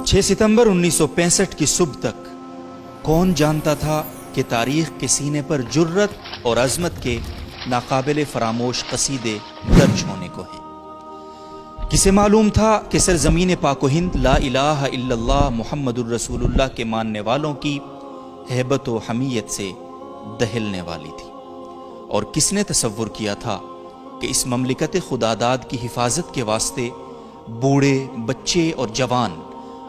6 सितंबर 1965 की सुबह तक कौन जानता था कि तारीख के सीने पर जुर्रत और अज़मत के नाकाबिले फरामोश कसीदे दर्ज होने को हैं। किसे मालूम था कि सरज़मीन पाको हिंद ला इलाहा इल्लल्लाह मुहम्मदुर रसूलुल्लाह के मानने वालों की हैबत व हमीयत से दहलने वाली थी। और किसने तसव्वुर किया था कि इस ममलिकत खुदादाद की हिफाजत के वास्ते बूढ़े, बच्चे और जवान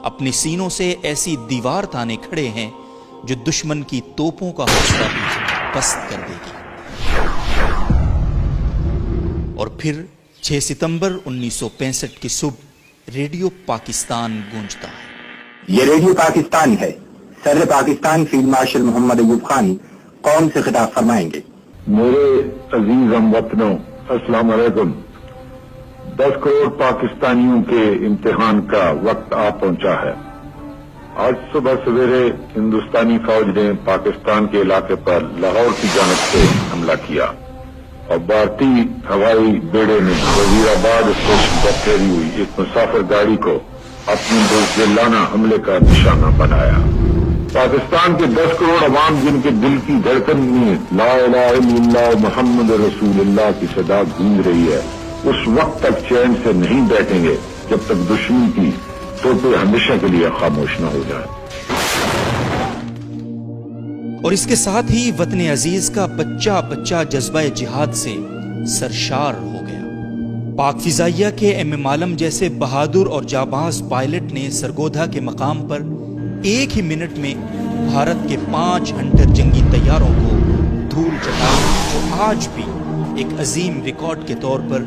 अपनी सीनों से ऐसी दीवार ताने खड़े हैं जो दुश्मन की तोपों का हौसला भी पस्त कर देगी। और फिर 6 सितंबर 1965 की सुबह रेडियो पाकिस्तान गूंजता है। ये रेडियो पाकिस्तान है। सदर पाकिस्तान फील्ड मार्शल मोहम्मद अयूब खान कौम से खिताब फरमाएंगे। मेरे अजीज हमवतनों, अस्सलाम वालेकुम। 10 करोड़ पाकिस्तानियों के इम्तिहान का वक्त आ पहुंचा है। आज सुबह सवेरे हिंदुस्तानी फौज ने पाकिस्तान के इलाके पर लाहौर की जानिब से हमला किया और भारतीय हवाई बेड़े ने वजीराबाद स्टेशन पर ठहरी हुई एक मुसाफिर गाड़ी को अपने बुज़दिलाना हमले का निशाना बनाया। पाकिस्तान के 10 करोड़ अवाम जिनके दिल की धड़कन में ला इलाहा इल्लल्लाह मुहम्मद रसूलुल्लाह की सदा गूंज रही है, उस वक्त तक चैन से नहीं बैठेंगे जब तक दुश्मन की तोपें हमेशा के लिए खामोश न हो जाए। और इसके साथ ही वतन अजीज का बच्चा बच्चा जज्बा जिहाद से सरशार हो गया। पाक फिजाइया के एम आलम जैसे बहादुर और जाबाज पायलट ने सरगोधा के मकाम पर एक ही मिनट में भारत के 5 हंटर जंगी तैयारों को धूल चटाई, जो आज भी एक अजीम रिकॉर्ड के तौर पर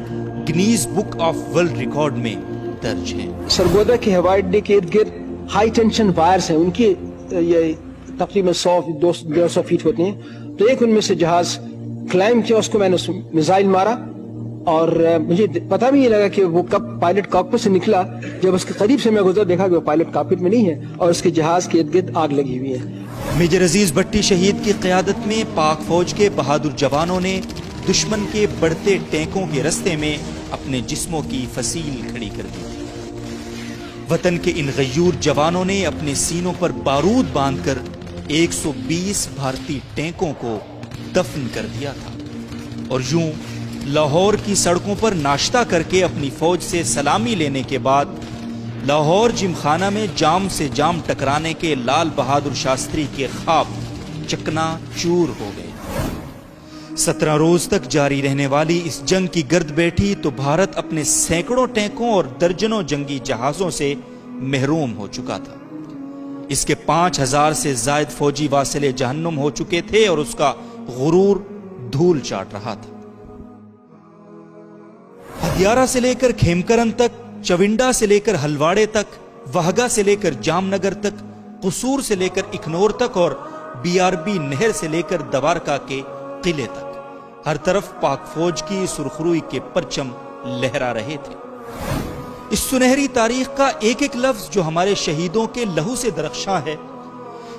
Guinness book of world record में दर्ज है। सरगोधा के हवाई अड्डे के इर्द गिर्द हाई टेंशन वायर्स हैं, उनकी ये तकरीबन 100-200 फीट होते हैं। तो एक उनमें से जहाज क्लाइम किया, उसको मैंने मिसाइल मारा और मुझे पता भी नहीं लगा कि वो कब पायलट कॉकपिट से निकला। जब उसके करीब से मैं गुजरा, देखा कि वो पायलट कॉकपिट में नहीं है और उसके जहाज के इर्द गिर्द आग लगी हुई है। मेजर अजीज भट्टी शहीद की क़यादत में पाक फौज के बहादुर जवानों ने दुश्मन के बढ़ते टैंकों के रास्ते में अपने जिस्मों की फसील खड़ी कर दी। वतन के इन गयूर जवानों ने अपने सीनों पर बारूद बांधकर 120 भारतीय टैंकों को दफन कर दिया था और यूं लाहौर की सड़कों पर नाश्ता करके अपनी फौज से सलामी लेने के बाद लाहौर जिमखाना में जाम से जाम टकराने के लाल बहादुर शास्त्री के ख्वाब चकना चूर हो गए। 17 रोज तक जारी रहने वाली इस जंग की गर्द बैठी तो भारत अपने सैकड़ों टैंकों और दर्जनों जंगी जहाजों से महरूम हो चुका था। इसके 5000 से जायद फौजी वासिले जहन्नुम हो चुके थे और उसका गुरूर धूल चाट रहा था। हदियारा से लेकर खेमकरन तक, चविंडा से लेकर हलवाड़े तक, वहगा से लेकर जामनगर तक, कसूर से लेकर इखनौर तक और BRB नहर से लेकर दवारका के किले तक, हर तरफ पाक फौज की सुरखरुई के परचम लहरा रहे थे। इस सुनहरी तारीख का एक एक लफ्ज जो हमारे शहीदों के लहू से दरख्शां है,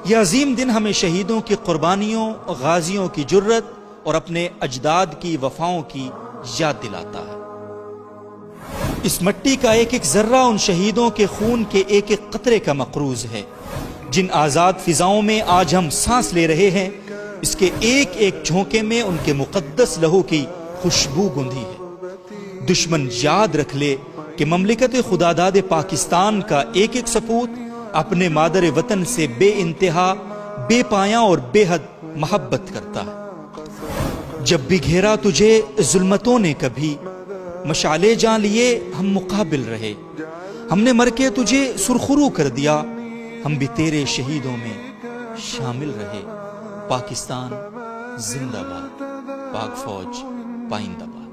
यह अजीम दिन हमें शहीदों की कुर्बानियों, गाजियों की जुर्रत और अपने अजदाद की वफाओं की याद दिलाता है। इस मिट्टी का एक एक जर्रा उन शहीदों के खून के एक एक कतरे का मकरूज है। जिन आजाद फिजाओं में आज हम सांस ले रहे हैं, इसके एक एक झोंके में उनके मुकद्दस लहू की खुशबू गूंधी है। दुश्मन याद रख ले कि ममलिकत खुदादाद पाकिस्तान का एक एक सपूत अपने मादर वतन से बेइंतहा, बेपाया और बेहद मोहब्बत करता है। जब भी घेरा तुझे जुल्मतों ने कभी, मशाले जान लिए हम मुकाबिल रहे। हमने मर के तुझे सुरखरू कर दिया, हम भी तेरे शहीदों में शामिल रहे। पाकिस्तान जिंदाबाद, पाक फौज पाइंदाबाद।